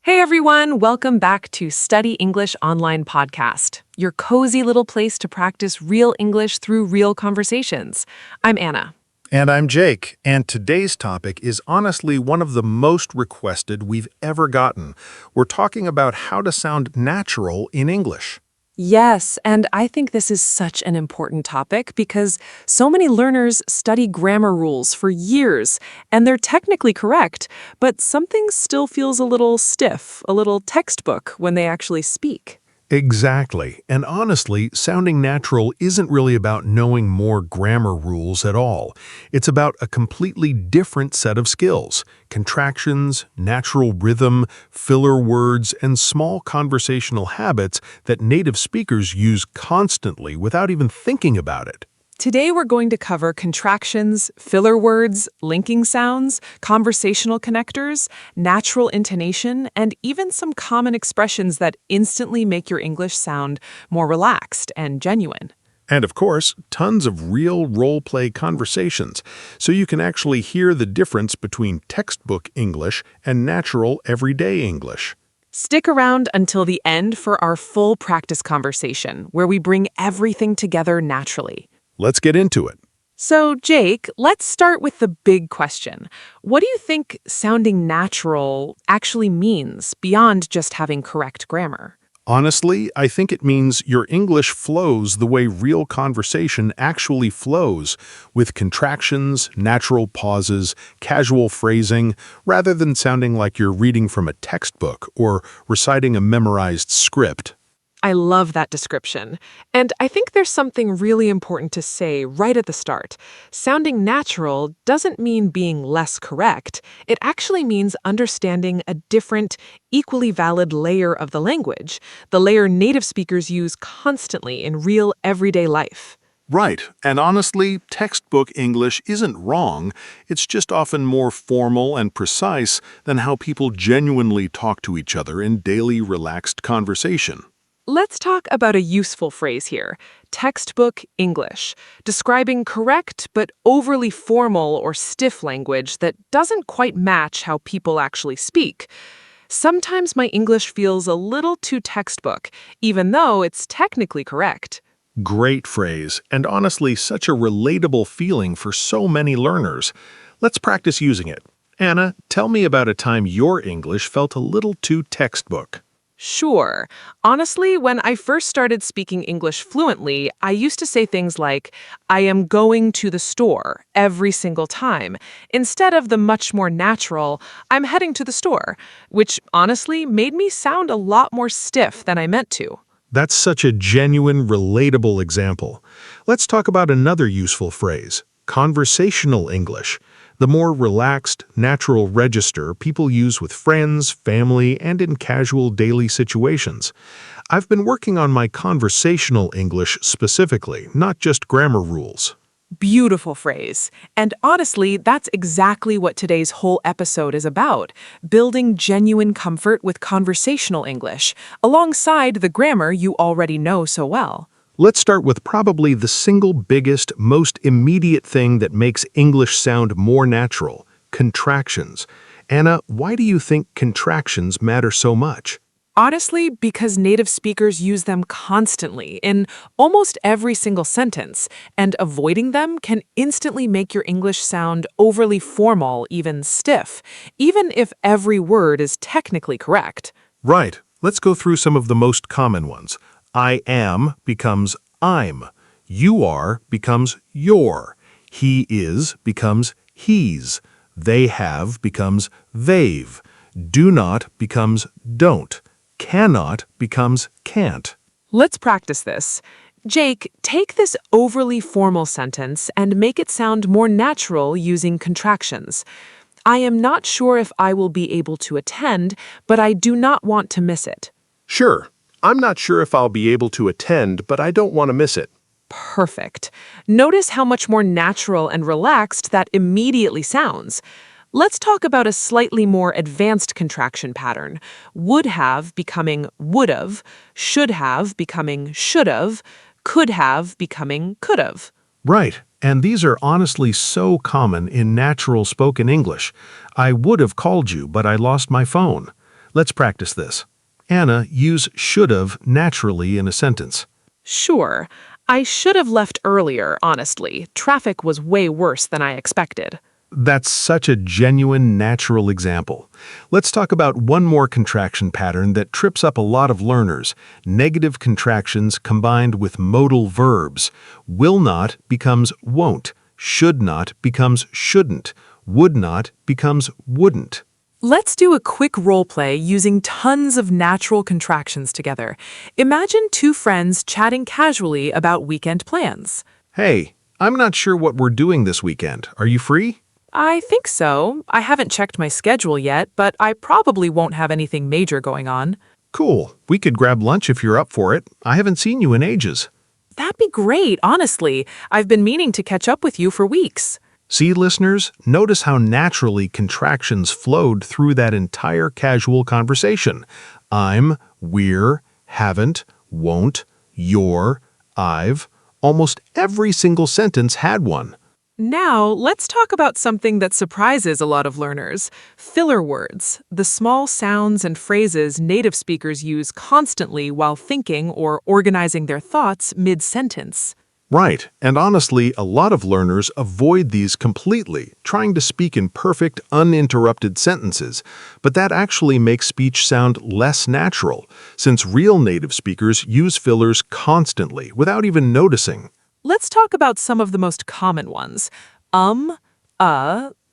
Hey everyone, welcome back to Study English Online Podcast, your cozy little place to practice real English through real conversations. I'm Anna. And I'm Jake, and today's topic is honestly one of the most requested we've ever gotten. We're talking about how to sound natural in English. Yes, and I think this is such an important topic because so many learners study grammar rules for years, and they're technically correct, but something still feels a little stiff, a little textbook when they actually speak. Exactly, and honestly, sounding natural isn't really about knowing more grammar rules at all. It's about a completely different set of skills: contractions, natural rhythm, filler words, and small conversational habits that native speakers use constantly without even thinking about it. Today we're going to cover contractions, filler words, linking sounds, conversational connectors, natural intonation, and even some common expressions that instantly make your English sound more relaxed and genuine. And of course, tons of real role-play conversations, so you can actually hear the difference between textbook English and natural everyday English. Stick around until the end for our full practice conversation, where we bring everything together naturally. Let's get into it. So, Jake, let's start with the big question. What do you think sounding natural actually means beyond just having correct grammar? Honestly, I think it means your English flows the way real conversation actually flows, with contractions, natural pauses, casual phrasing, rather than sounding like you're reading from a textbook or reciting a memorized script. I love that description. And I think there's something really important to say right at the start. Sounding natural doesn't mean being less correct. It actually means understanding a different, equally valid layer of the language, the layer native speakers use constantly in real everyday life. Right, and honestly, textbook English isn't wrong. It's just often more formal and precise than how people genuinely talk to each other in daily relaxed conversation. Let's talk about a useful phrase here, textbook English, describing correct but overly formal or stiff language that doesn't quite match how people actually speak. Sometimes my English feels a little too textbook, even though it's technically correct. Great phrase, and honestly such a relatable feeling for so many learners. Let's practice using it. Anna, tell me about a time your English felt a little too textbook. Sure. Honestly, when I first started speaking English fluently, I used to say things like, I am going to the store every single time, instead of the much more natural, I'm heading to the store, which honestly made me sound a lot more stiff than I meant to. That's such a genuine, relatable example. Let's talk about another useful phrase, conversational English. The more relaxed, natural register people use with friends, family, and in casual daily situations. I've been working on my conversational English specifically, not just grammar rules. Beautiful phrase. And honestly, that's exactly what today's whole episode is about, building genuine comfort with conversational English, alongside the grammar you already know so well. Let's start with probably the single biggest, most immediate thing that makes English sound more natural, contractions. Anna, why do you think contractions matter so much? Honestly, because native speakers use them constantly in almost every single sentence, and avoiding them can instantly make your English sound overly formal, even stiff, even if every word is technically correct. Right. Let's go through some of the most common ones. I am becomes I'm. You are becomes your. He is becomes he's. They have becomes they've. Do not becomes don't. Cannot becomes can't. Let's practice this. Jake, take this overly formal sentence and make it sound more natural using contractions. I am not sure if I will be able to attend, but I do not want to miss it. Sure. I'm not sure if I'll be able to attend, but I don't want to miss it. Perfect. Notice how much more natural and relaxed that immediately sounds. Let's talk about a slightly more advanced contraction pattern. Would have becoming would've, should have becoming should've, could have becoming could've. Right, and these are honestly so common in natural spoken English. I would have called you, but I lost my phone. Let's practice this. Anna, use should've naturally in a sentence. Sure. I should have left earlier, honestly. Traffic was way worse than I expected. That's such a genuine, natural example. Let's talk about one more contraction pattern that trips up a lot of learners: negative contractions combined with modal verbs. Will not becomes won't. Should not becomes shouldn't. Would not becomes wouldn't. Let's do a quick role play using tons of natural contractions together. Imagine two friends chatting casually about weekend plans. Hey, I'm not sure what we're doing this weekend. Are you free? I think so. I haven't checked my schedule yet, but I probably won't have anything major going on. Cool. We could grab lunch if you're up for it. I haven't seen you in ages. That'd be great, honestly. I've been meaning to catch up with you for weeks. See, listeners, notice how naturally contractions flowed through that entire casual conversation. I'm, we're, haven't, won't, you're, I've. Almost every single sentence had one. Now, let's talk about something that surprises a lot of learners: filler words, the small sounds and phrases native speakers use constantly while thinking or organizing their thoughts mid-sentence. Right, and honestly, a lot of learners avoid these completely, trying to speak in perfect, uninterrupted sentences. But that actually makes speech sound less natural, since real native speakers use fillers constantly without even noticing. Let's talk about some of the most common ones.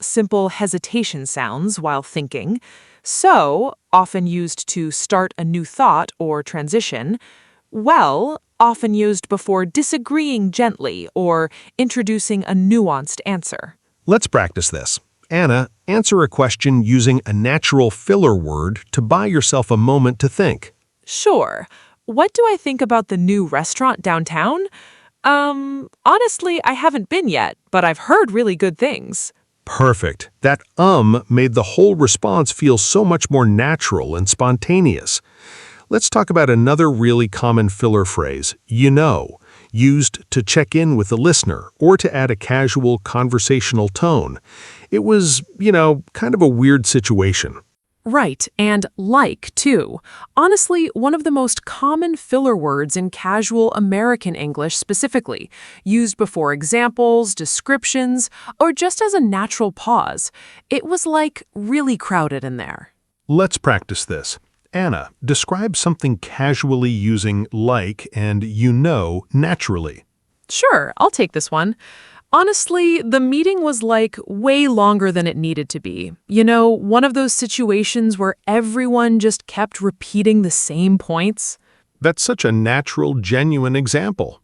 Simple hesitation sounds while thinking. So, often used to start a new thought or transition. Well, often used before disagreeing gently or introducing a nuanced answer. Let's practice this. Anna, answer a question using a natural filler word to buy yourself a moment to think. Sure. What do I think about the new restaurant downtown? Honestly, I haven't been yet, but I've heard really good things. Perfect. That made the whole response feel so much more natural and spontaneous. Let's talk about another really common filler phrase, you know, used to check in with the listener or to add a casual conversational tone. It was, kind of a weird situation. Right, and like, too. Honestly, one of the most common filler words in casual American English specifically, used before examples, descriptions, or just as a natural pause. It was really crowded in there. Let's practice this. Anna, describe something casually using like and naturally. Sure, I'll take this one. Honestly, the meeting was way longer than it needed to be. One of those situations where everyone just kept repeating the same points. That's such a natural, genuine example.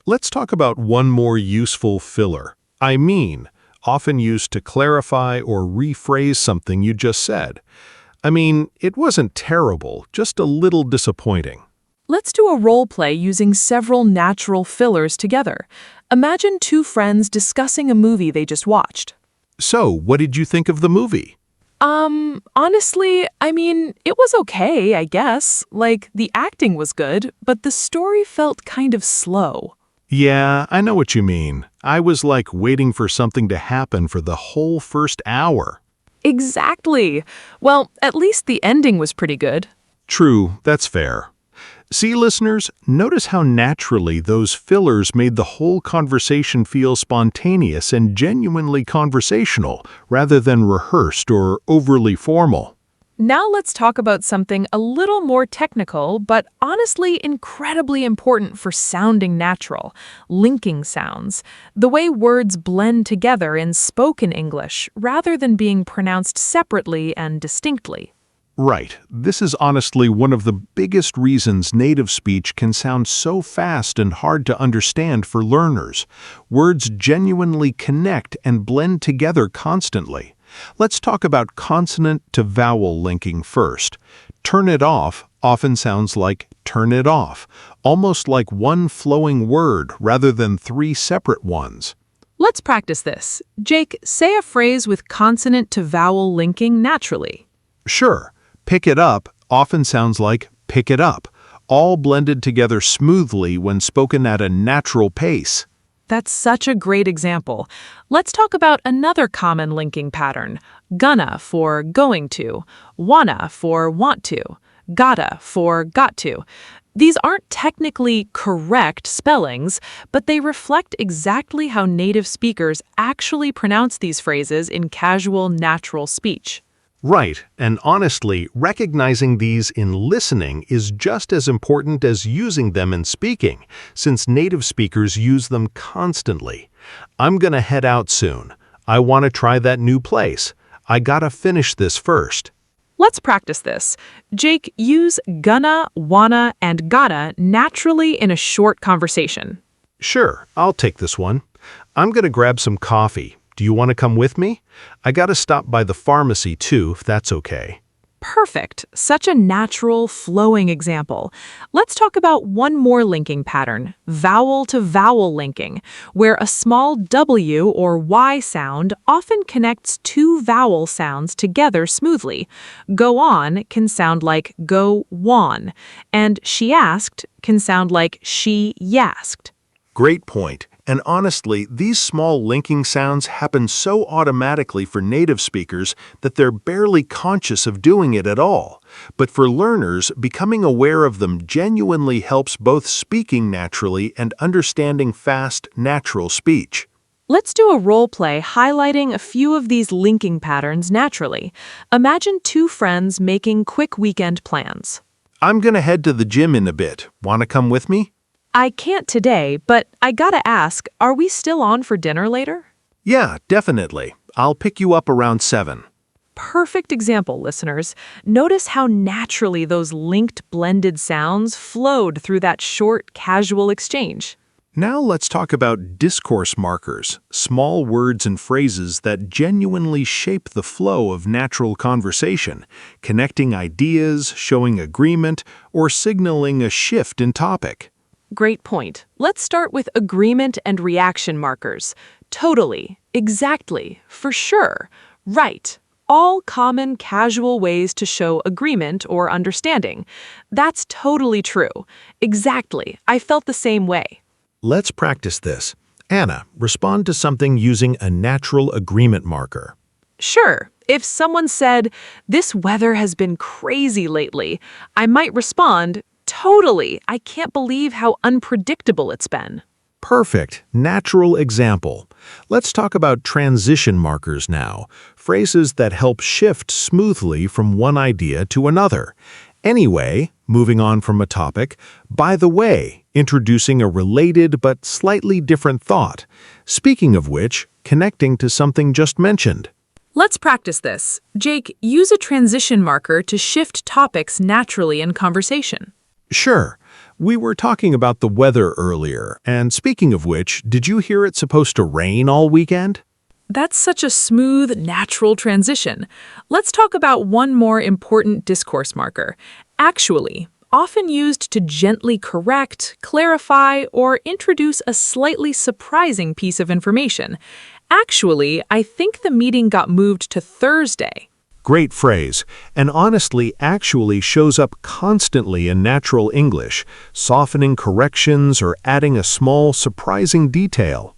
Let's talk about one more useful filler. I mean, often used to clarify or rephrase something you just said. It wasn't terrible, just a little disappointing. Let's do a role play using several natural fillers together. Imagine two friends discussing a movie they just watched. So, what did you think of the movie? Honestly, it was okay, I guess. The acting was good, but the story felt kind of slow. Yeah, I know what you mean. I was waiting for something to happen for the whole first hour. Exactly. Well, at least the ending was pretty good. True, that's fair. See, listeners, notice how naturally those fillers made the whole conversation feel spontaneous and genuinely conversational, rather than rehearsed or overly formal. Now let's talk about something a little more technical, but honestly incredibly important for sounding natural: linking sounds. The way words blend together in spoken English, rather than being pronounced separately and distinctly. Right. This is honestly one of the biggest reasons native speech can sound so fast and hard to understand for learners. Words genuinely connect and blend together constantly. Let's talk about consonant to vowel linking first. Turn it off often sounds like turn it off, almost like one flowing word rather than three separate ones. Let's practice this. Jake, say a phrase with consonant to vowel linking naturally. Sure. Pick it up often sounds like pick it up, all blended together smoothly when spoken at a natural pace. That's such a great example. Let's talk about another common linking pattern. Gonna for going to, wanna for want to, gotta for got to. These aren't technically correct spellings, but they reflect exactly how native speakers actually pronounce these phrases in casual, natural speech. Right, and honestly, recognizing these in listening is just as important as using them in speaking, since native speakers use them constantly. I'm gonna head out soon. I want to try that new place. I gotta finish this first. Let's practice this. Jake, use gonna, wanna, and gotta naturally in a short conversation. Sure, I'll take this one. I'm gonna grab some coffee. Do you want to come with me? I gotta stop by the pharmacy too, if that's okay. Perfect. Such a natural, flowing example. Let's talk about one more linking pattern, vowel to vowel linking, where a small W or Y sound often connects two vowel sounds together smoothly. Go on can sound like go won, and she asked can sound like she yasked. Great point. And honestly, these small linking sounds happen so automatically for native speakers that they're barely conscious of doing it at all. But for learners, becoming aware of them genuinely helps both speaking naturally and understanding fast, natural speech. Let's do a role play highlighting a few of these linking patterns naturally. Imagine two friends making quick weekend plans. I'm gonna head to the gym in a bit. Wanna come with me? I can't today, but I gotta ask, are we still on for dinner later? Yeah, definitely. I'll pick you up around 7. Perfect example, listeners. Notice how naturally those linked blended sounds flowed through that short, casual exchange. Now let's talk about discourse markers, small words and phrases that genuinely shape the flow of natural conversation, connecting ideas, showing agreement, or signaling a shift in topic. Great point. Let's start with agreement and reaction markers. Totally, exactly, for sure, right. All common casual ways to show agreement or understanding. That's totally true. Exactly. I felt the same way. Let's practice this. Anna, respond to something using a natural agreement marker. Sure. If someone said, "This weather has been crazy lately," I might respond, "Totally. I can't believe how unpredictable it's been." Perfect. Natural example. Let's talk about transition markers now, phrases that help shift smoothly from one idea to another. Anyway, moving on from a topic, by the way, introducing a related but slightly different thought. Speaking of which, connecting to something just mentioned. Let's practice this. Jake, use a transition marker to shift topics naturally in conversation. Sure. We were talking about the weather earlier, and speaking of which, did you hear it's supposed to rain all weekend? That's such a smooth, natural transition. Let's talk about one more important discourse marker. Actually, often used to gently correct, clarify, or introduce a slightly surprising piece of information. Actually, I think the meeting got moved to Thursday. Great phrase, and honestly actually shows up constantly in natural English, softening corrections or adding a small, surprising detail.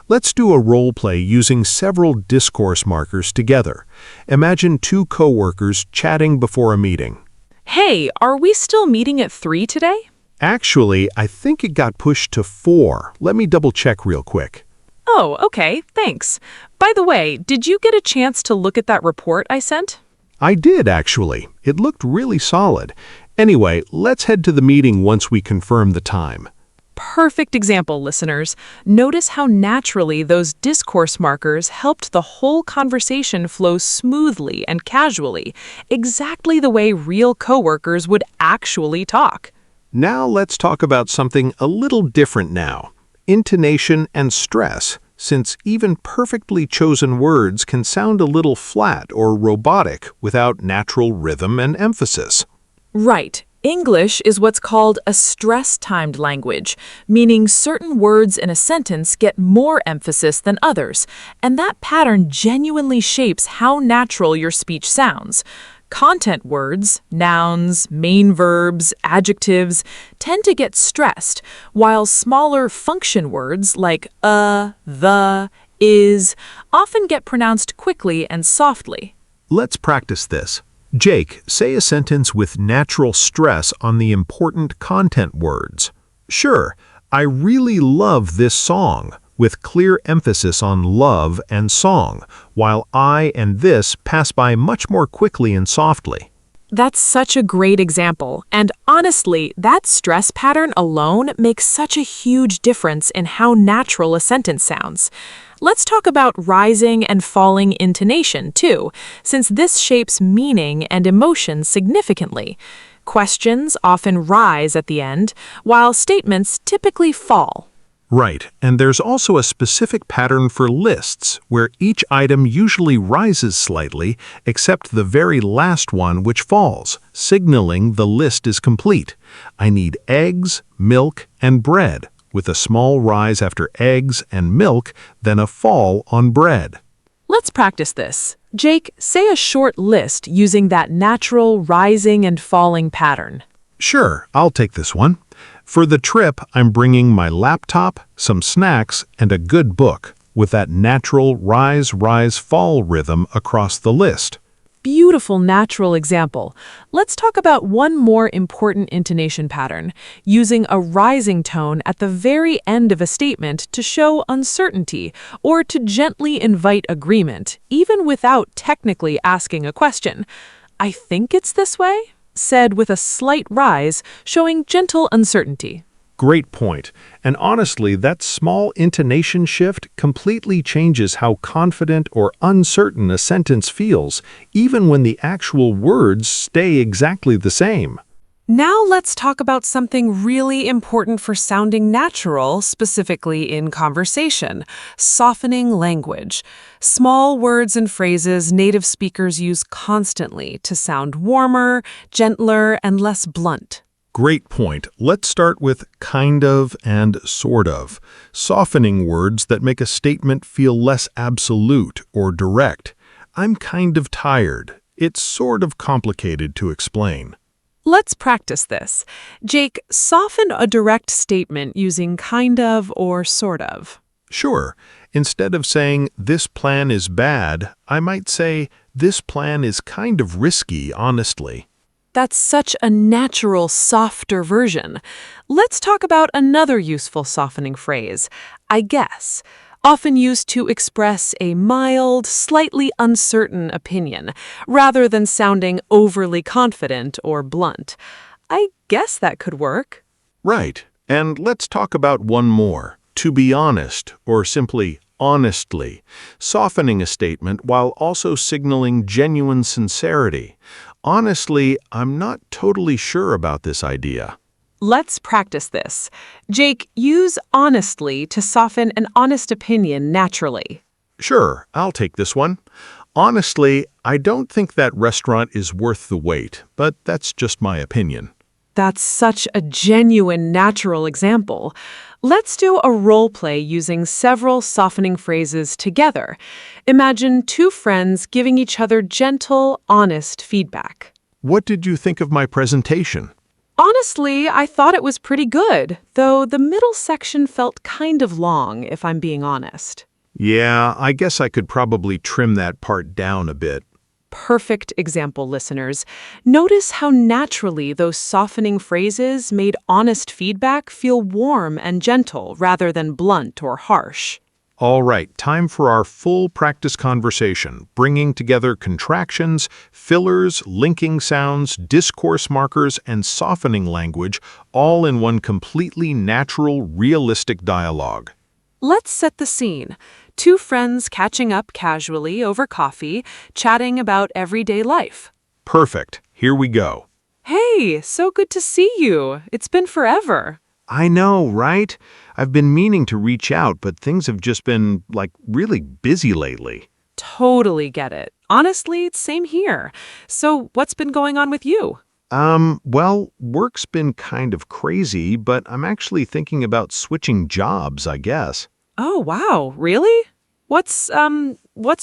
Let's do a role play using several discourse markers together. Imagine two coworkers chatting before a meeting. Hey, are we still meeting at 3 today? Actually, I think it got pushed to 4. Let me double check real quick. Oh, okay, thanks. By the way, did you get a chance to look at that report I sent? I did, actually. It looked really solid. Anyway, let's head to the meeting once we confirm the time. Perfect example, listeners. Notice how naturally those discourse markers helped the whole conversation flow smoothly and casually, exactly the way real coworkers would actually talk. Now let's talk about something a little different now. Intonation and stress, since even perfectly chosen words can sound a little flat or robotic without natural rhythm and emphasis. Right. English is what's called a stress-timed language, meaning certain words in a sentence get more emphasis than others, and that pattern genuinely shapes how natural your speech sounds. Content words, nouns, main verbs, adjectives, tend to get stressed, while smaller function words like the, is, often get pronounced quickly and softly. Let's practice this. Jake, say a sentence with natural stress on the important content words. Sure, I really love this song, with clear emphasis on love and song, while I and this pass by much more quickly and softly. That's such a great example, and honestly, that stress pattern alone makes such a huge difference in how natural a sentence sounds. Let's talk about rising and falling intonation, too, since this shapes meaning and emotion significantly. Questions often rise at the end, while statements typically fall. Right, and there's also a specific pattern for lists, where each item usually rises slightly, except the very last one which falls, signaling the list is complete. I need eggs, milk, and bread, with a small rise after eggs and milk, then a fall on bread. Let's practice this. Jake, say a short list using that natural rising and falling pattern. Sure, I'll take this one. For the trip, I'm bringing my laptop, some snacks, and a good book, with that natural rise, fall rhythm across the list. Beautiful natural example. Let's talk about one more important intonation pattern, using a rising tone at the very end of a statement to show uncertainty or to gently invite agreement, even without technically asking a question. I think it's this way, said with a slight rise, showing gentle uncertainty. Great point. And honestly, that small intonation shift completely changes how confident or uncertain a sentence feels, even when the actual words stay exactly the same. Now let's talk about something really important for sounding natural, specifically in conversation: softening language. Small words and phrases native speakers use constantly to sound warmer, gentler, and less blunt. Great point. Let's start with kind of and sort of, softening words that make a statement feel less absolute or direct. I'm kind of tired. It's sort of complicated to explain. Let's practice this. Jake, soften a direct statement using kind of or sort of. Sure. Instead of saying, this plan is bad, I might say, this plan is kind of risky, honestly. That's such a natural, softer version. Let's talk about another useful softening phrase, I guess, often used to express a mild, slightly uncertain opinion, rather than sounding overly confident or blunt. I guess that could work. Right. And let's talk about one more. To be honest, or simply honestly, softening a statement while also signaling genuine sincerity. Honestly, I'm not totally sure about this idea. Let's practice this. Jake, use honestly to soften an honest opinion naturally. Sure, I'll take this one. Honestly, I don't think that restaurant is worth the wait, but that's just my opinion. That's such a genuine, natural example. Let's do a role play using several softening phrases together. Imagine two friends giving each other gentle, honest feedback. What did you think of my presentation? Honestly, I thought it was pretty good, though the middle section felt kind of long, if I'm being honest. Yeah, I guess I could probably trim that part down a bit. Perfect example, listeners. Notice how naturally those softening phrases made honest feedback feel warm and gentle rather than blunt or harsh. All right, time for our full practice conversation, bringing together contractions, fillers, linking sounds, discourse markers, and softening language, all in one completely natural, realistic dialogue. Let's set the scene. Two friends catching up casually over coffee, chatting about everyday life. Perfect. Here we go. Hey, so good to see you. It's been forever. I know, right? I've been meaning to reach out, but things have just been, really busy lately. Totally get it. Honestly, same here. So what's been going on with you? Well, work's been kind of crazy, but I'm actually thinking about switching jobs, I guess. Oh, wow. Really? What's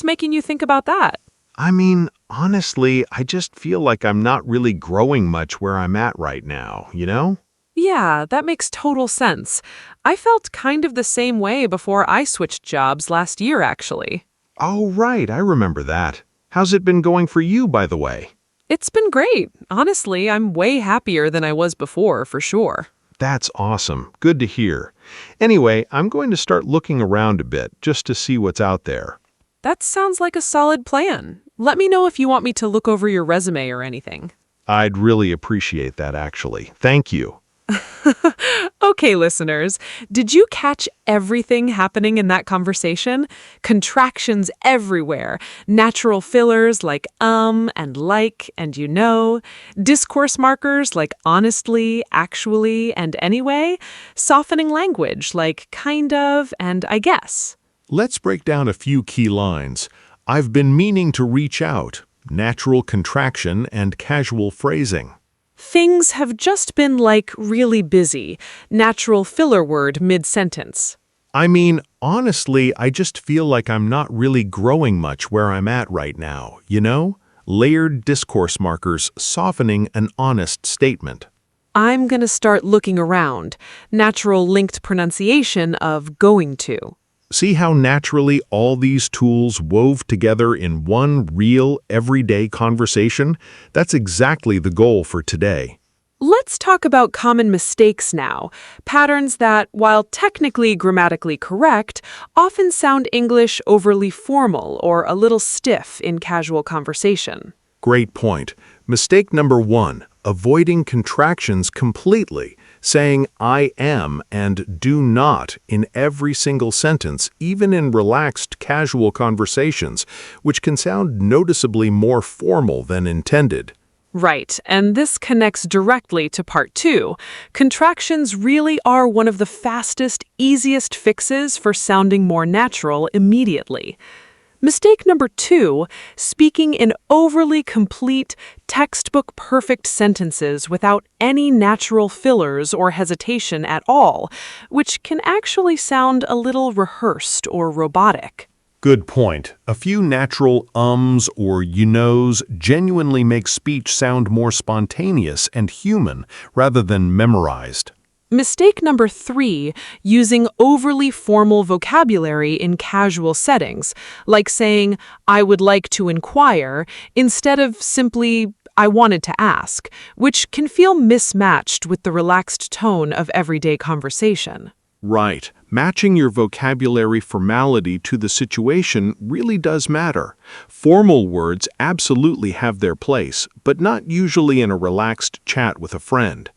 making you think about that? I mean, Honestly, I just feel like I'm not really growing much where I'm at right now, you know? Yeah, that makes total sense. I felt kind of the same way before I switched jobs last year, actually. Oh, right, I remember that. How's it been going for you, by the way? It's been great. Honestly, I'm way happier than I was before, for sure. That's awesome. Good to hear. Anyway, I'm going to start looking around a bit just to see what's out there. That sounds like a solid plan. Let me know if you want me to look over your resume or anything. I'd really appreciate that, actually. Thank you. Okay, listeners, did you catch everything happening in that conversation? Contractions everywhere, natural fillers like and like and you know, discourse markers like honestly, actually, and anyway, softening language like kind of and I guess. Let's break down a few key lines. I've been meaning to reach out. Natural contraction and casual phrasing. Things have just been like really busy, natural filler word mid-sentence. I mean, honestly, I just feel like I'm not really growing much where I'm at right now, you know? Layered discourse markers softening an honest statement. I'm going to start looking around. Natural linked pronunciation of going to. See how naturally all these tools wove together in one real, everyday conversation? That's exactly the goal for today. Let's talk about common mistakes now. Patterns that, while technically grammatically correct, often sound English overly formal or a little stiff in casual conversation. Great point. Mistake number 1, avoiding contractions completely, saying I am and do not in every single sentence, even in relaxed, casual conversations, which can sound noticeably more formal than intended. Right, and this connects directly to part 2. Contractions really are one of the fastest, easiest fixes for sounding more natural immediately. Mistake number 2, speaking in overly complete, textbook-perfect sentences without any natural fillers or hesitation at all, which can actually sound a little rehearsed or robotic. Good point. A few natural ums or you knows genuinely make speech sound more spontaneous and human rather than memorized. Mistake number 3, using overly formal vocabulary in casual settings, like saying, I would like to inquire, instead of simply, I wanted to ask, which can feel mismatched with the relaxed tone of everyday conversation. Right. Matching your vocabulary formality to the situation really does matter. Formal words absolutely have their place, but not usually in a relaxed chat with a friend.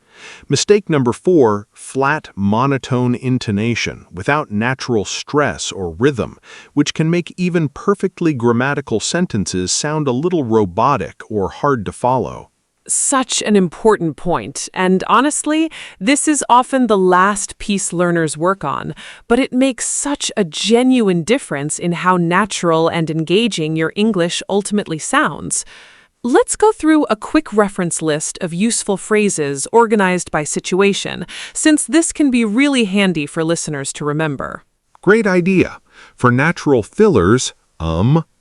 Mistake number 4, flat, monotone intonation without natural stress or rhythm, which can make even perfectly grammatical sentences sound a little robotic or hard to follow. Such an important point, and honestly, this is often the last piece learners work on, but it makes such a genuine difference in how natural and engaging your English ultimately sounds. Let's go through a quick reference list of useful phrases organized by situation, since this can be really handy for listeners to remember. Great idea. For natural fillers,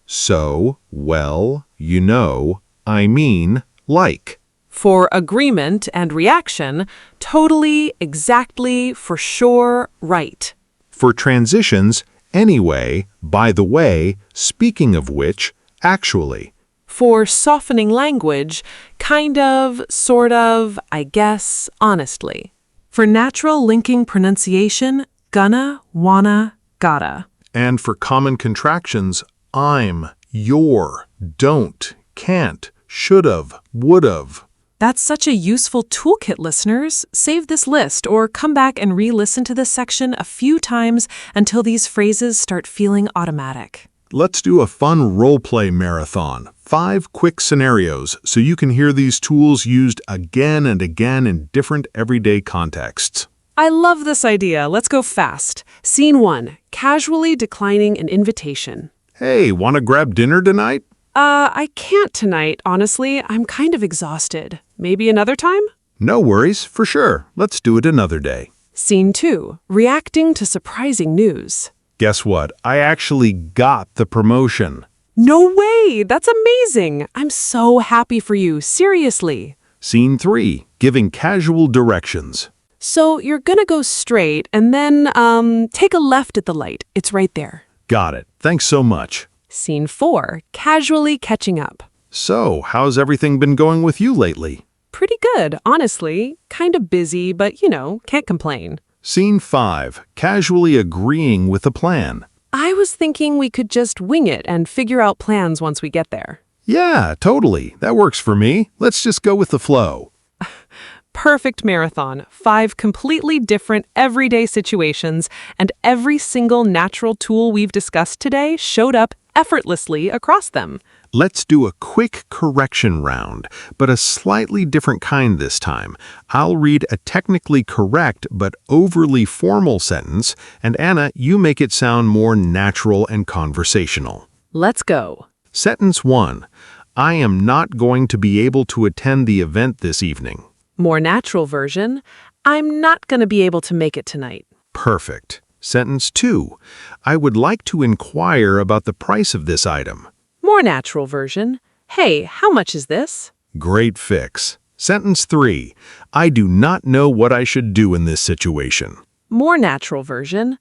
so, well, you know, I mean, like. For agreement and reaction, totally, exactly, for sure, right. For transitions, anyway, by the way, speaking of which, actually. For softening language, kind of, sort of, I guess, honestly. For natural linking pronunciation, gonna, wanna, gotta. And for common contractions, I'm, your, don't, can't, should've, would've. That's such a useful toolkit, listeners. Save this list or come back and re-listen to this section a few times until these phrases start feeling automatic. Let's do a fun role-play marathon. 5 quick scenarios so you can hear these tools used again and again in different everyday contexts. I love this idea. Let's go fast. Scene 1. Casually declining an invitation. Hey, want to grab dinner tonight? I can't tonight, honestly. I'm kind of exhausted. Maybe another time? No worries, for sure. Let's do it another day. Scene 2. Reacting to surprising news. Guess what? I actually got the promotion. No way! Yay! That's amazing! I'm so happy for you, seriously. Scene 3, giving casual directions. So you're gonna go straight and then, take a left at the light. It's right there. Got it. Thanks so much. Scene 4, casually catching up. So, how's everything been going with you lately? Pretty good, honestly. Kinda busy, but can't complain. Scene 5, casually agreeing with a plan. I was thinking we could just wing it and figure out plans once we get there. Yeah, totally. That works for me. Let's just go with the flow. Perfect marathon. 5 completely different everyday situations, and every single natural tool we've discussed today showed up effortlessly across them. Let's do a quick correction round, but a slightly different kind this time. I'll read a technically correct but overly formal sentence, and Anna, you make it sound more natural and conversational. Let's go. Sentence 1. I am not going to be able to attend the event this evening. More natural version. I'm not going to be able to make it tonight. Perfect. Sentence 2. I would like to inquire about the price of this item. More natural version. Hey, how much is this? Great fix. Sentence 3. I do not know what I should do in this situation. More natural version.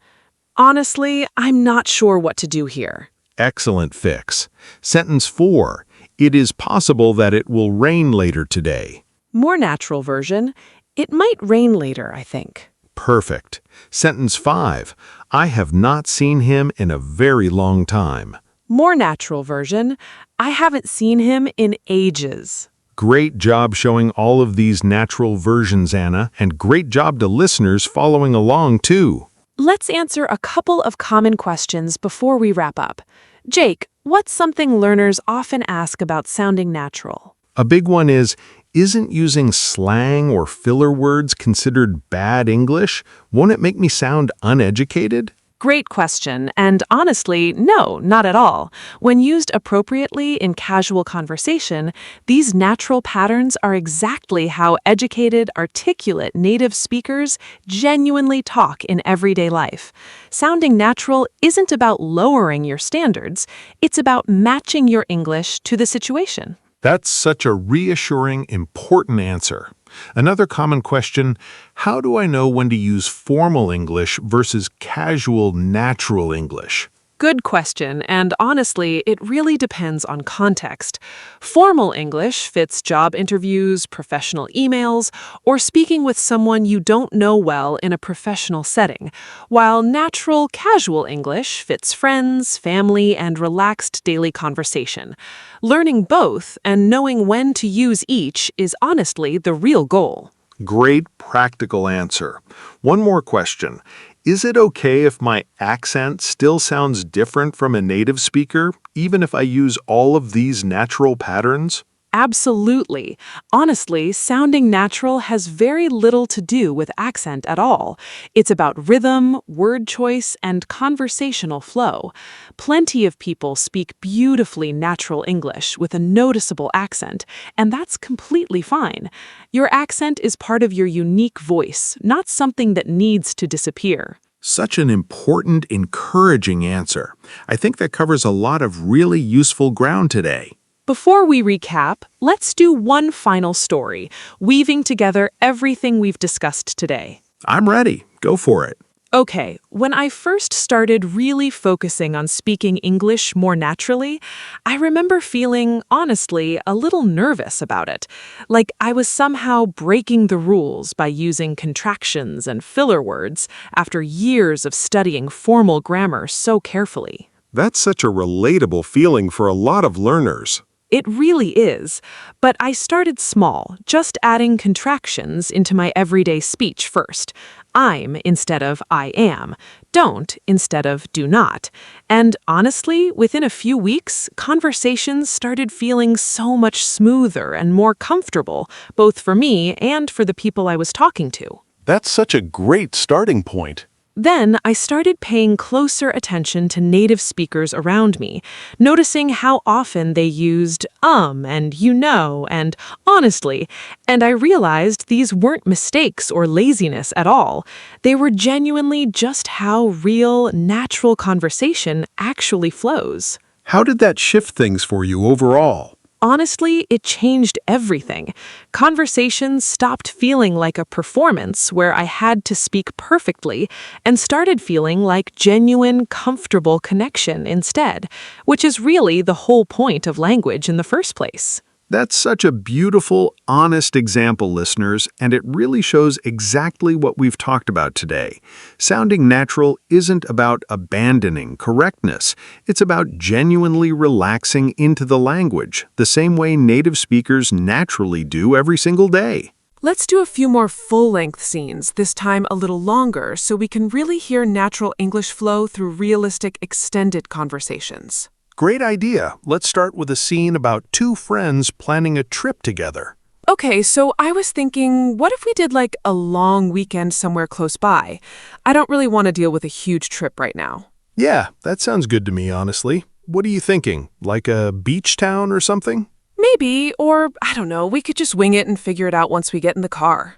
Honestly, I'm not sure what to do here. Excellent fix. Sentence 4. It is possible that it will rain later today. More natural version. It might rain later, I think. Perfect. Sentence 5. I have not seen him in a very long time. More natural version. I haven't seen him in ages. Great job showing all of these natural versions, Anna, and great job to listeners following along, too. Let's answer a couple of common questions before we wrap up. Jake, what's something learners often ask about sounding natural? A big one is, isn't using slang or filler words considered bad English? Won't it make me sound uneducated? Great question, and honestly, no, not at all. When used appropriately in casual conversation, these natural patterns are exactly how educated, articulate native speakers genuinely talk in everyday life. Sounding natural isn't about lowering your standards, it's about matching your English to the situation. That's such a reassuring, important answer. Another common question, how do I know when to use formal English versus casual, natural English? Good question, and honestly, it really depends on context. Formal English fits job interviews, professional emails, or speaking with someone you don't know well in a professional setting, while natural, casual English fits friends, family, and relaxed daily conversation. Learning both and knowing when to use each is honestly the real goal. Great practical answer. One more question. Is it okay if my accent still sounds different from a native speaker, even if I use all of these natural patterns? Absolutely. Honestly, sounding natural has very little to do with accent at all. It's about rhythm, word choice, and conversational flow. Plenty of people speak beautifully natural English with a noticeable accent, and that's completely fine. Your accent is part of your unique voice, not something that needs to disappear. Such an important, encouraging answer. I think that covers a lot of really useful ground today. Before we recap, let's do one final story, weaving together everything we've discussed today. I'm ready. Go for it. Okay, when I first started really focusing on speaking English more naturally, I remember feeling, honestly, a little nervous about it. Like I was somehow breaking the rules by using contractions and filler words after years of studying formal grammar so carefully. That's such a relatable feeling for a lot of learners. It really is, but I started small, just adding contractions into my everyday speech first. I'm instead of I am, don't instead of do not. And honestly, within a few weeks, conversations started feeling so much smoother and more comfortable, both for me and for the people I was talking to. That's such a great starting point. Then I started paying closer attention to native speakers around me, noticing how often they used and you know and honestly, and I realized these weren't mistakes or laziness at all. They were genuinely just how real, natural conversation actually flows. How did that shift things for you overall? Honestly, it changed everything. Conversations stopped feeling like a performance where I had to speak perfectly and started feeling like genuine, comfortable connection instead, which is really the whole point of language in the first place. That's such a beautiful, honest example, listeners, and it really shows exactly what we've talked about today. Sounding natural isn't about abandoning correctness. It's about genuinely relaxing into the language, the same way native speakers naturally do every single day. Let's do a few more full-length scenes, this time a little longer, so we can really hear natural English flow through realistic, extended conversations. Great idea. Let's start with a scene about two friends planning a trip together. Okay, so I was thinking, what if we did like a long weekend somewhere close by? I don't really want to deal with a huge trip right now. Yeah, that sounds good to me, honestly. What are you thinking? Like a beach town or something? Maybe, or I don't know, we could just wing it and figure it out once we get in the car.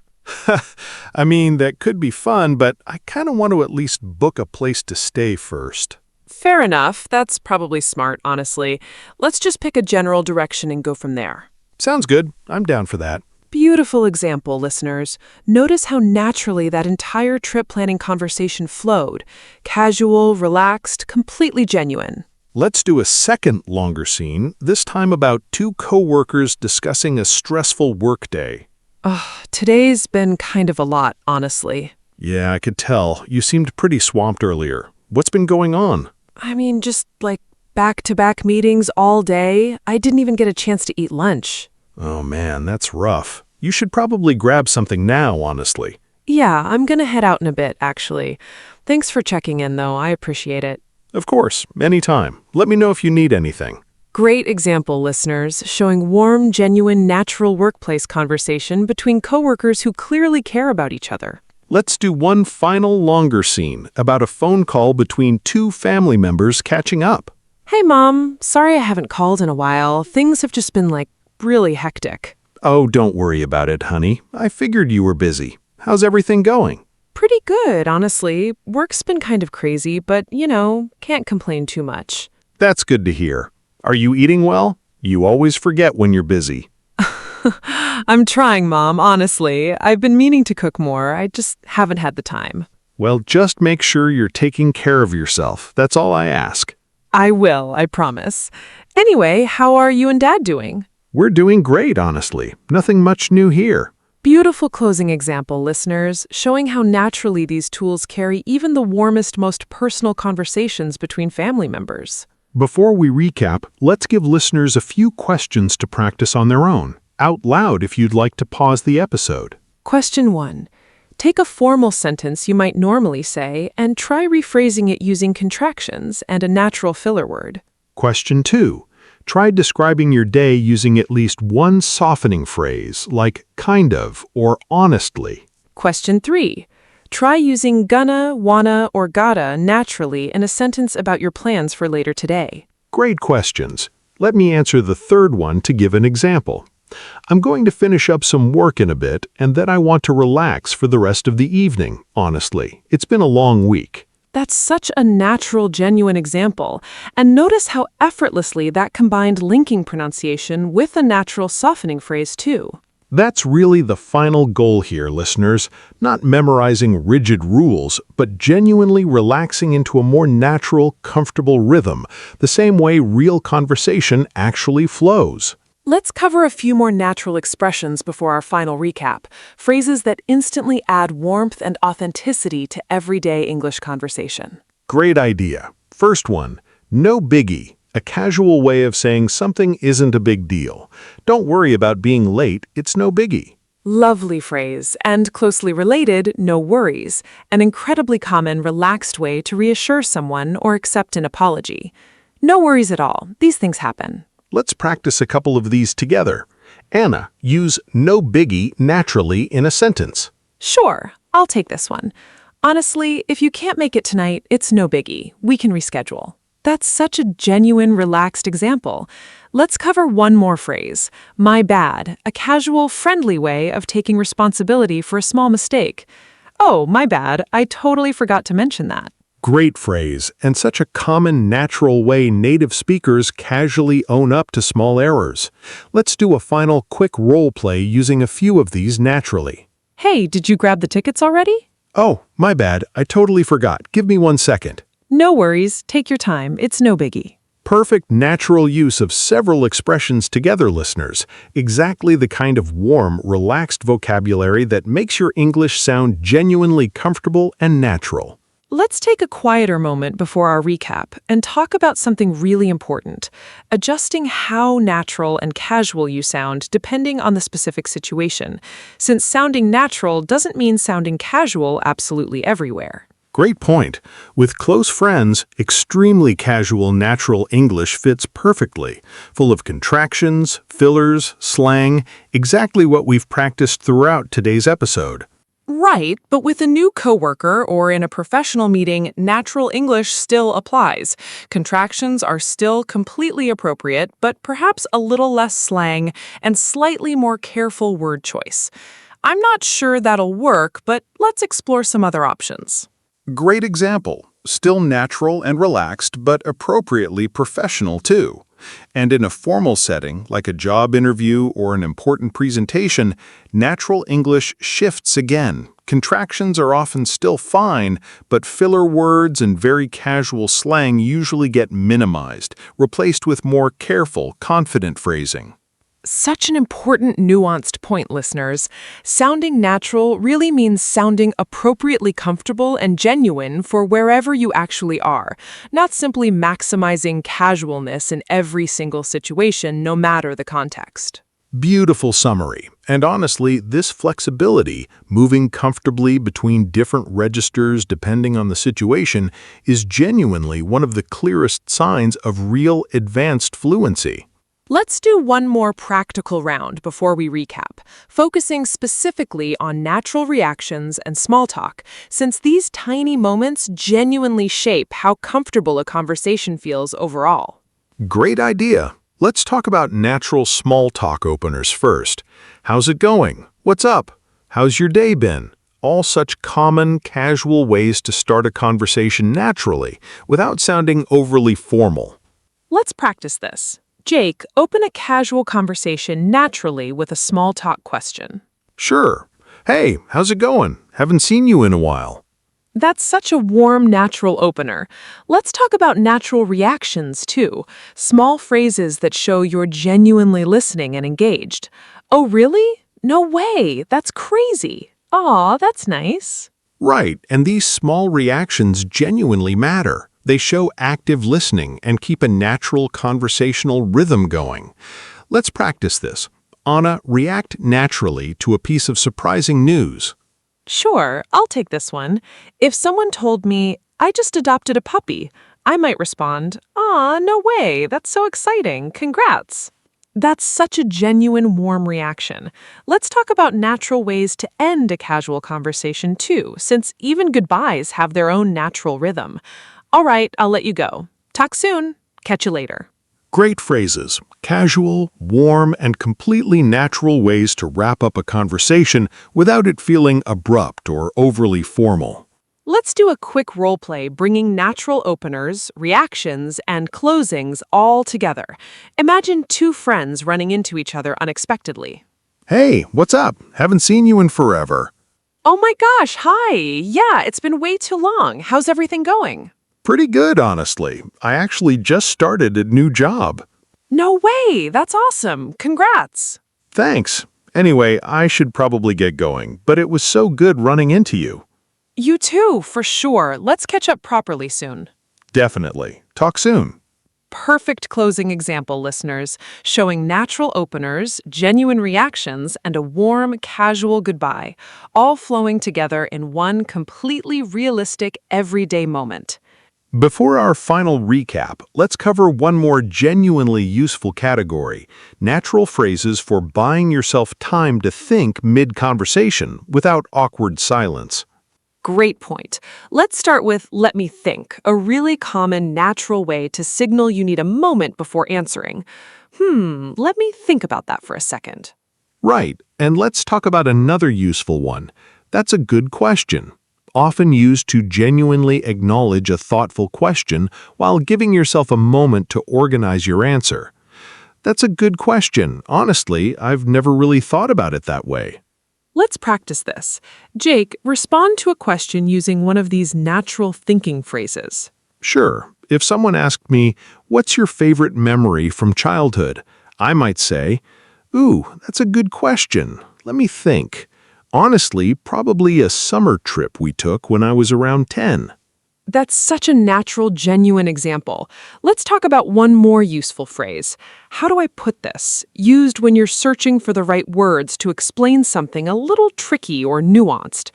I mean, that could be fun, but I kind of want to at least book a place to stay first. Fair enough, that's probably smart, honestly. Let's just pick a general direction and go from there. Sounds good. I'm down for that. Beautiful example, listeners. Notice how naturally that entire trip planning conversation flowed. Casual, relaxed, completely genuine. Let's do a second longer scene, this time about two coworkers discussing a stressful workday. Today's been kind of a lot, honestly. Yeah, I could tell. You seemed pretty swamped earlier. What's been going on? I mean, just like back-to-back meetings all day. I didn't even get a chance to eat lunch. Oh man, that's rough. You should probably grab something now, honestly. Yeah, I'm gonna head out in a bit, actually. Thanks for checking in, though. I appreciate it. Of course, anytime. Let me know if you need anything. Great example, listeners, showing warm, genuine, natural workplace conversation between coworkers who clearly care about each other. Let's do one final longer scene about a phone call between two family members catching up. Hey, Mom. Sorry I haven't called in a while. Things have just been, really hectic. Oh, don't worry about it, honey. I figured you were busy. How's everything going? Pretty good, honestly. Work's been kind of crazy, but, can't complain too much. That's good to hear. Are you eating well? You always forget when you're busy. I'm trying, Mom, honestly. I've been meaning to cook more. I just haven't had the time. Well, just make sure you're taking care of yourself. That's all I ask. I will, I promise. Anyway, how are you and Dad doing? We're doing great, honestly. Nothing much new here. Beautiful closing example, listeners, showing how naturally these tools carry even the warmest, most personal conversations between family members. Before we recap, let's give listeners a few questions to practice on their own, out loud if you'd like to pause the episode. Question 1. Take a formal sentence you might normally say and try rephrasing it using contractions and a natural filler word. Question 2. Try describing your day using at least one softening phrase, like kind of or honestly. Question 3. Try using gonna, wanna, or gotta naturally in a sentence about your plans for later today. Great questions. Let me answer the third one to give an example. I'm going to finish up some work in a bit, and then I want to relax for the rest of the evening, honestly. It's been a long week. That's such a natural, genuine example. And notice how effortlessly that combined linking pronunciation with a natural softening phrase, too. That's really the final goal here, listeners. Not memorizing rigid rules, but genuinely relaxing into a more natural, comfortable rhythm, the same way real conversation actually flows. Let's cover a few more natural expressions before our final recap, phrases that instantly add warmth and authenticity to everyday English conversation. Great idea. First one, no biggie, a casual way of saying something isn't a big deal. Don't worry about being late, it's no biggie. Lovely phrase, and closely related, no worries, an incredibly common, relaxed way to reassure someone or accept an apology. No worries at all, these things happen. Let's practice a couple of these together. Anna, use no biggie naturally in a sentence. Sure, I'll take this one. Honestly, if you can't make it tonight, it's no biggie. We can reschedule. That's such a genuine, relaxed example. Let's cover one more phrase. My bad, a casual, friendly way of taking responsibility for a small mistake. Oh, my bad, I totally forgot to mention that. Great phrase, and such a common, natural way native speakers casually own up to small errors. Let's do a final quick role play using a few of these naturally. Hey, did you grab the tickets already? Oh, my bad, I totally forgot. Give me 1 second. No worries. Take your time. It's no biggie. Perfect natural use of several expressions together, listeners. Exactly the kind of warm, relaxed vocabulary that makes your English sound genuinely comfortable and natural. Let's take a quieter moment before our recap and talk about something really important, adjusting how natural and casual you sound depending on the specific situation, since sounding natural doesn't mean sounding casual absolutely everywhere. Great point. With close friends, extremely casual natural English fits perfectly, full of contractions, fillers, slang, exactly what we've practiced throughout today's episode. Right, but with a new coworker or in a professional meeting, natural English still applies. Contractions are still completely appropriate, but perhaps a little less slang and slightly more careful word choice. I'm not sure that'll work, but let's explore some other options. Great example. Still natural and relaxed, but appropriately professional too. And in a formal setting, like a job interview or an important presentation, natural English shifts again. Contractions are often still fine, but filler words and very casual slang usually get minimized, replaced with more careful, confident phrasing. Such an important, nuanced point, listeners. Sounding natural really means sounding appropriately comfortable and genuine for wherever you actually are, not simply maximizing casualness in every single situation, no matter the context. Beautiful summary. And honestly, this flexibility, moving comfortably between different registers depending on the situation, is genuinely one of the clearest signs of real advanced fluency. Let's do one more practical round before we recap, focusing specifically on natural reactions and small talk, since these tiny moments genuinely shape how comfortable a conversation feels overall. Great idea. Let's talk about natural small talk openers first. How's it going? What's up? How's your day been? All such common, casual ways to start a conversation naturally, without sounding overly formal. Let's practice this. Jake, open a casual conversation naturally with a small talk question. Sure. Hey, how's it going? Haven't seen you in a while. That's such a warm, natural opener. Let's talk about natural reactions, too. Small phrases that show you're genuinely listening and engaged. Oh, really? No way. That's crazy. Aw, that's nice. Right, and these small reactions genuinely matter. They show active listening and keep a natural conversational rhythm going. Let's practice this. Anna, react naturally to a piece of surprising news. Sure, I'll take this one. If someone told me, I just adopted a puppy, I might respond, Aw, no way, that's so exciting, congrats. That's such a genuine, warm reaction. Let's talk about natural ways to end a casual conversation too, since even goodbyes have their own natural rhythm. All right, I'll let you go. Talk soon. Catch you later. Great phrases, casual, warm, and completely natural ways to wrap up a conversation without it feeling abrupt or overly formal. Let's do a quick role play bringing natural openers, reactions, and closings all together. Imagine two friends running into each other unexpectedly. Hey, what's up? Haven't seen you in forever. Oh my gosh, hi. Yeah, it's been way too long. How's everything going? Pretty good, honestly. I actually just started a new job. No way. That's awesome. Congrats. Thanks. Anyway, I should probably get going, but it was so good running into you. You too, for sure. Let's catch up properly soon. Definitely. Talk soon. Perfect closing example, listeners, showing natural openers, genuine reactions, and a warm, casual goodbye, all flowing together in one completely realistic, everyday moment. Before our final recap, let's cover one more genuinely useful category, natural phrases for buying yourself time to think mid-conversation without awkward silence. Great point. Let's start with let me think, a really common, natural way to signal you need a moment before answering. Let me think about that for a second. Right, and let's talk about another useful one. That's a good question. often used to genuinely acknowledge a thoughtful question while giving yourself a moment to organize your answer. That's a good question. Honestly, I've never really thought about it that way. Let's practice this. Jake, respond to a question using one of these natural thinking phrases. Sure, if someone asked me, "What's your favorite memory from childhood?" I might say, "Ooh, that's a good question. Let me think. Honestly, probably a summer trip we took when I was around 10." That's such a natural, genuine example. Let's talk about one more useful phrase. How do I put this? Used when you're searching for the right words to explain something a little tricky or nuanced.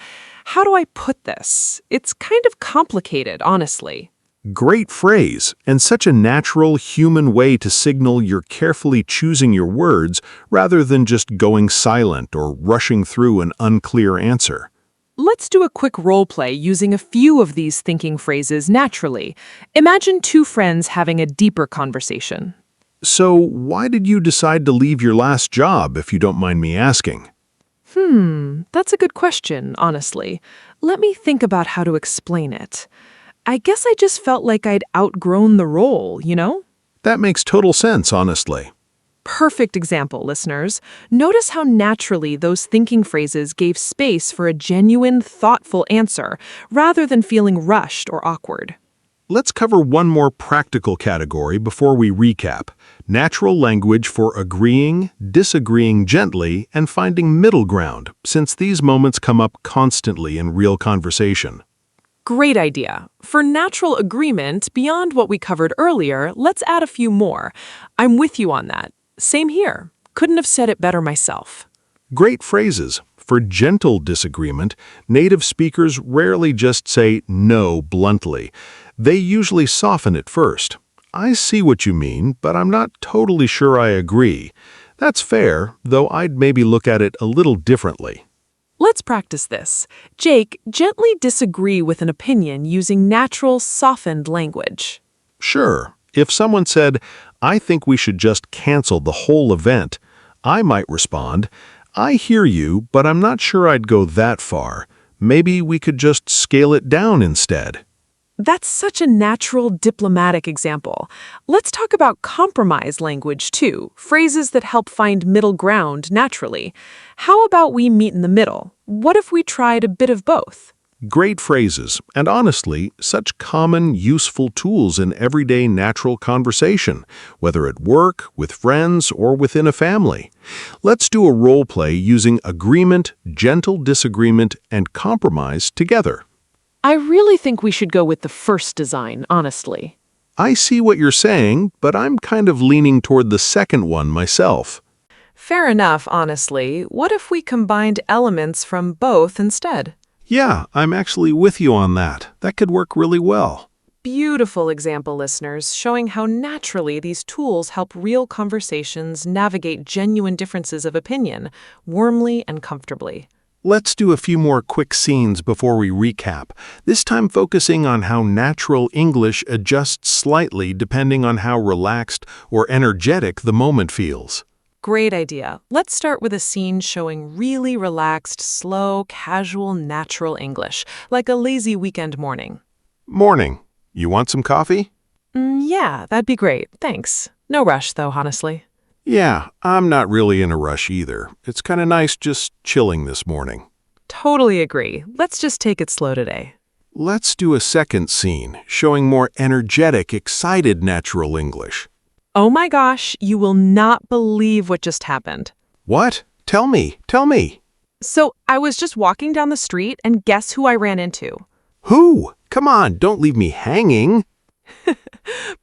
How do I put this? It's kind of complicated, honestly. Great phrase, and such a natural human way to signal you're carefully choosing your words rather than just going silent or rushing through an unclear answer. Let's do a quick role play using a few of these thinking phrases naturally. Imagine two friends having a deeper conversation. So, why did you decide to leave your last job, if you don't mind me asking? That's a good question, honestly. Let me think about how to explain it. I guess I just felt like I'd outgrown the role, you know? That makes total sense, honestly. Perfect example, listeners. Notice how naturally those thinking phrases gave space for a genuine, thoughtful answer, rather than feeling rushed or awkward. Let's cover one more practical category before we recap. Natural language for agreeing, disagreeing gently, and finding middle ground, since these moments come up constantly in real conversation. Great idea. For natural agreement, beyond what we covered earlier, let's add a few more. I'm with you on that. Same here. Couldn't have said it better myself. Great phrases. For gentle disagreement, native speakers rarely just say no bluntly. They usually soften it first. "I see what you mean, but I'm not totally sure I agree." That's fair, though I'd maybe look at it a little differently. Let's practice this. Jake, gently disagree with an opinion using natural, softened language. Sure, if someone said, "I think we should just cancel the whole event," I might respond, "I hear you, but I'm not sure I'd go that far. Maybe we could just scale it down instead." That's such a natural, diplomatic example. Let's talk about compromise language, too, phrases that help find middle ground naturally. How about we meet in the middle? What if we tried a bit of both? Great phrases, and honestly, such common, useful tools in everyday natural conversation, whether at work, with friends, or within a family. Let's do a role play using agreement, gentle disagreement, and compromise together. I really think we should go with the first design, honestly. I see what you're saying, but I'm kind of leaning toward the second one myself. Fair enough, honestly. What if we combined elements from both instead? Yeah, I'm actually with you on that. That could work really well. Beautiful example, listeners, showing how naturally these tools help real conversations navigate genuine differences of opinion, warmly and comfortably. Let's do a few more quick scenes before we recap, this time focusing on how natural English adjusts slightly depending on how relaxed or energetic the moment feels. Great idea. Let's start with a scene showing really relaxed, slow, casual, natural English, like a lazy weekend morning. Morning. You want some coffee? Yeah, that'd be great. Thanks. No rush, though, honestly. Yeah, I'm not really in a rush either. It's kind of nice just chilling this morning. Totally agree. Let's just take it slow today. Let's do a second scene, showing more energetic, excited natural English. Oh my gosh, you will not believe what just happened. What? Tell me, tell me. So I was just walking down the street, and guess who I ran into? Who? Come on, don't leave me hanging.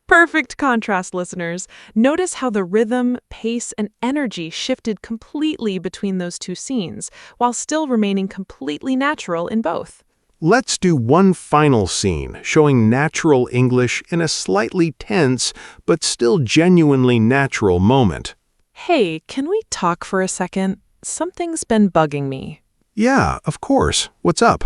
Perfect contrast, listeners. Notice how the rhythm, pace, and energy shifted completely between those two scenes, while still remaining completely natural in both. Let's do one final scene, showing natural English in a slightly tense, but still genuinely natural moment. Hey, can we talk for a second? Something's been bugging me. Yeah, of course. What's up?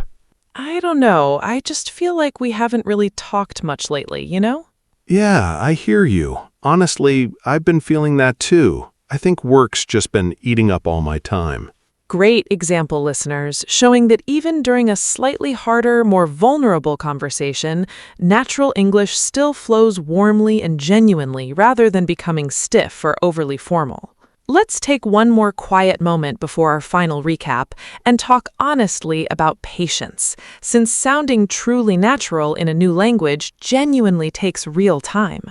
I don't know. I just feel like we haven't really talked much lately, you know? Yeah, I hear you. Honestly, I've been feeling that too. I think work's just been eating up all my time. Great example, listeners, showing that even during a slightly harder, more vulnerable conversation, natural English still flows warmly and genuinely rather than becoming stiff or overly formal. Let's take one more quiet moment before our final recap and talk honestly about patience, since sounding truly natural in a new language genuinely takes real time.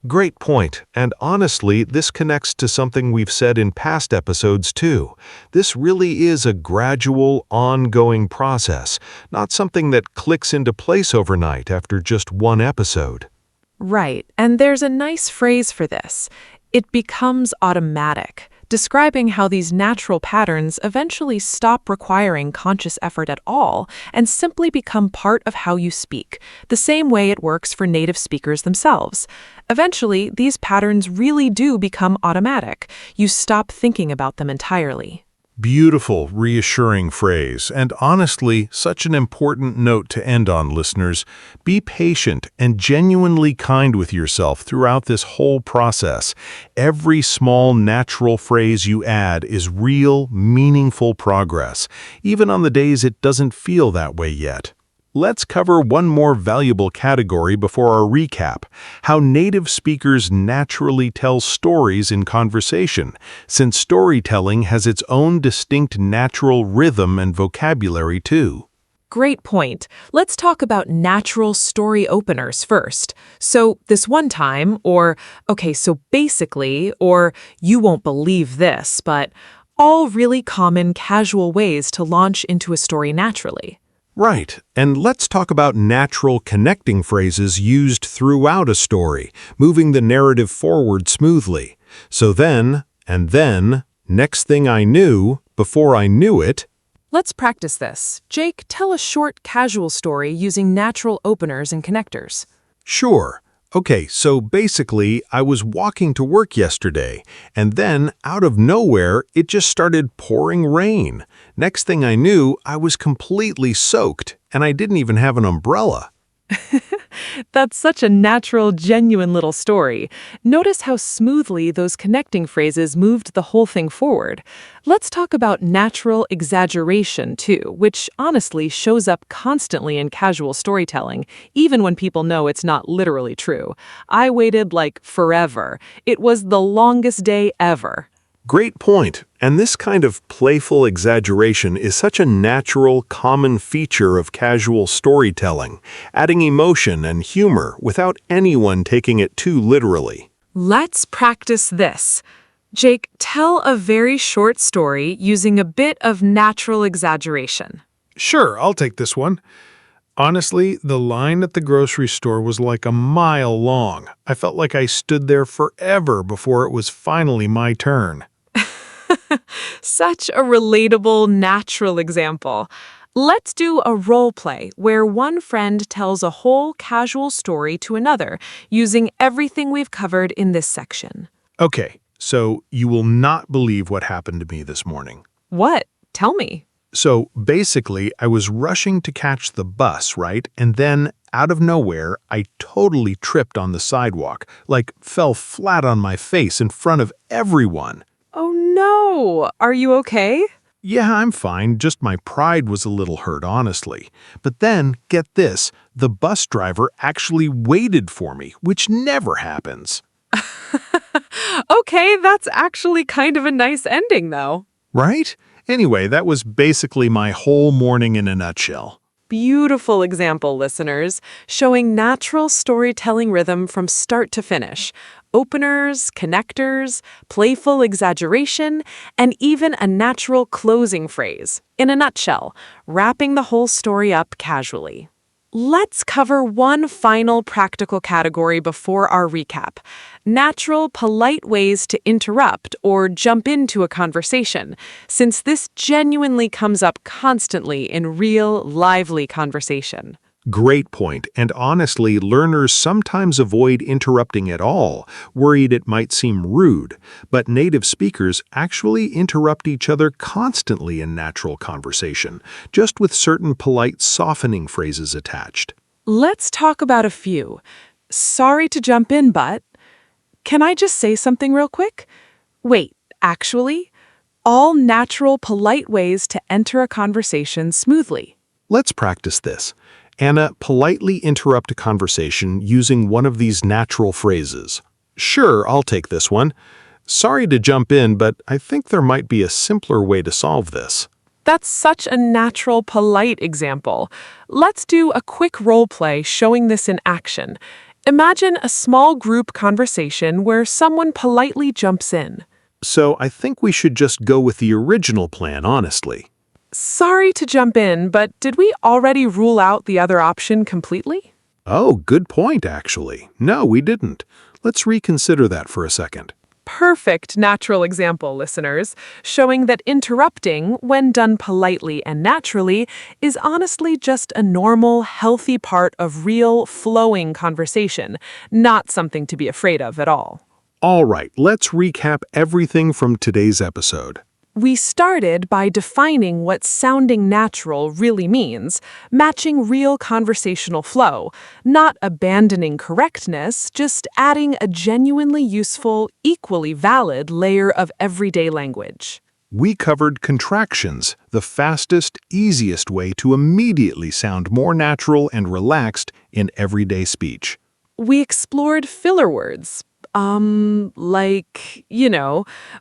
Great point, and honestly, this connects to something we've said in past episodes too. This really is a gradual, ongoing process, not something that clicks into place overnight after just one episode. Right, and there's a nice phrase for this. It becomes automatic, describing how these natural patterns eventually stop requiring conscious effort at all and simply become part of how you speak, the same way it works for native speakers themselves. Eventually, these patterns really do become automatic. You stop thinking about them entirely. Beautiful, reassuring phrase, and honestly, such an important note to end on, listeners. Be patient and genuinely kind with yourself throughout this whole process. Every small, natural phrase you add is real, meaningful progress, even on the days it doesn't feel that way yet. Let's cover one more valuable category before our recap: how native speakers naturally tell stories in conversation, since storytelling has its own distinct natural rhythm and vocabulary too. Great point. Let's talk about natural story openers first. So, this one time, or, okay, so basically, or, you won't believe this, but all really common casual ways to launch into a story naturally. Right, and let's talk about natural connecting phrases used throughout a story, moving the narrative forward smoothly. So then, and then, next thing I knew, before I knew it. Let's practice this. Jake, tell a short, casual story using natural openers and connectors. Sure. Okay, so basically, I was walking to work yesterday, and then, out of nowhere, it just started pouring rain. Next thing I knew, I was completely soaked, and I didn't even have an umbrella. That's such a natural, genuine little story. Notice how smoothly those connecting phrases moved the whole thing forward. Let's talk about natural exaggeration, too, which honestly shows up constantly in casual storytelling, even when people know it's not literally true. I waited like forever. It was the longest day ever. Great point. And this kind of playful exaggeration is such a natural, common feature of casual storytelling, adding emotion and humor without anyone taking it too literally. Let's practice this. Jake, tell a very short story using a bit of natural exaggeration. Sure, I'll take this one. Honestly, the line at the grocery store was like a mile long. I felt like I stood there forever before it was finally my turn. Such a relatable, natural example. Let's do a role play where one friend tells a whole casual story to another, using everything we've covered in this section. Okay, so you will not believe what happened to me this morning. What? Tell me. So basically, I was rushing to catch the bus, right? And then, out of nowhere, I totally tripped on the sidewalk, like fell flat on my face in front of everyone. Oh no! Are you okay? Yeah, I'm fine, just my pride was a little hurt, honestly. But then, get this, the bus driver actually waited for me, which never happens. Okay, that's actually kind of a nice ending, though. Right? Anyway, that was basically my whole morning in a nutshell. Beautiful example, listeners, showing natural storytelling rhythm from start to finish. Openers, connectors, playful exaggeration, and even a natural closing phrase. In a nutshell, wrapping the whole story up casually. Let's cover one final practical category before our recap. Natural, polite ways to interrupt or jump into a conversation, since this genuinely comes up constantly in real, lively conversation. Great point, and honestly, learners sometimes avoid interrupting at all, worried it might seem rude, but native speakers actually interrupt each other constantly in natural conversation, just with certain polite softening phrases attached. Let's talk about a few. Sorry to jump in, but can I just say something real quick? Wait, actually? All natural, polite ways to enter a conversation smoothly. Let's practice this. Anna, politely interrupt a conversation using one of these natural phrases. Sure, I'll take this one. Sorry to jump in, but I think there might be a simpler way to solve this. That's such a natural, polite example. Let's do a quick role play showing this in action. Imagine a small group conversation where someone politely jumps in. So I think we should just go with the original plan, honestly. Sorry to jump in, but did we already rule out the other option completely? Oh, good point, actually. No, we didn't. Let's reconsider that for a second. Perfect natural example, listeners, showing that interrupting, when done politely and naturally, is honestly just a normal, healthy part of real, flowing conversation, not something to be afraid of at all. All right, let's recap everything from today's episode. We started by defining what sounding natural really means, matching real conversational flow, not abandoning correctness, just adding a genuinely useful, equally valid layer of everyday language. We covered contractions, the fastest, easiest way to immediately sound more natural and relaxed in everyday speech. We explored filler words,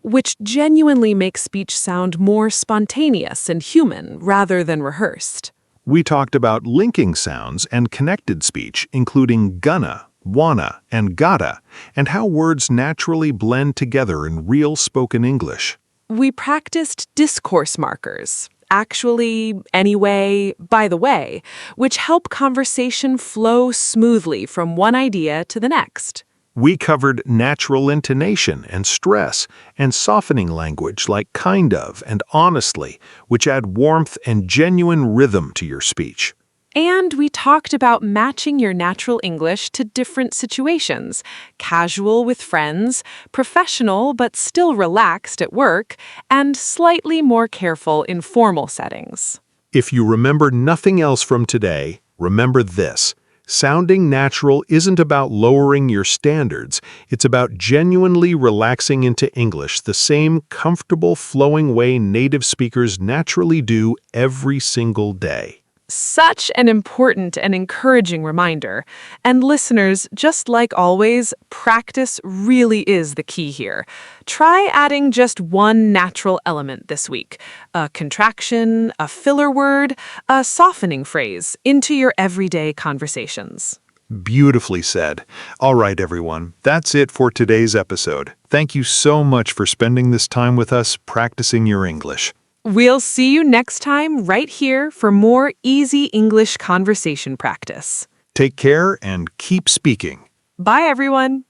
which genuinely make speech sound more spontaneous and human rather than rehearsed. We talked about linking sounds and connected speech, including gonna, wanna, and gotta, and how words naturally blend together in real spoken English. We practiced discourse markers, actually, anyway, by the way, which help conversation flow smoothly from one idea to the next. We covered natural intonation and stress, and softening language like kind of and honestly, which add warmth and genuine rhythm to your speech. And we talked about matching your natural English to different situations, casual with friends, professional but still relaxed at work, and slightly more careful in formal settings. If you remember nothing else from today, remember this. Sounding natural isn't about lowering your standards. It's about genuinely relaxing into English the same comfortable, flowing way native speakers naturally do every single day. Such an important and encouraging reminder. And listeners, just like always, practice really is the key here. Try adding just one natural element this week, a contraction, a filler word, a softening phrase into your everyday conversations. Beautifully said. All right, everyone, that's it for today's episode. Thank you so much for spending this time with us practicing your English. We'll see you next time right here for more easy English conversation practice. Take care and keep speaking. Bye, everyone.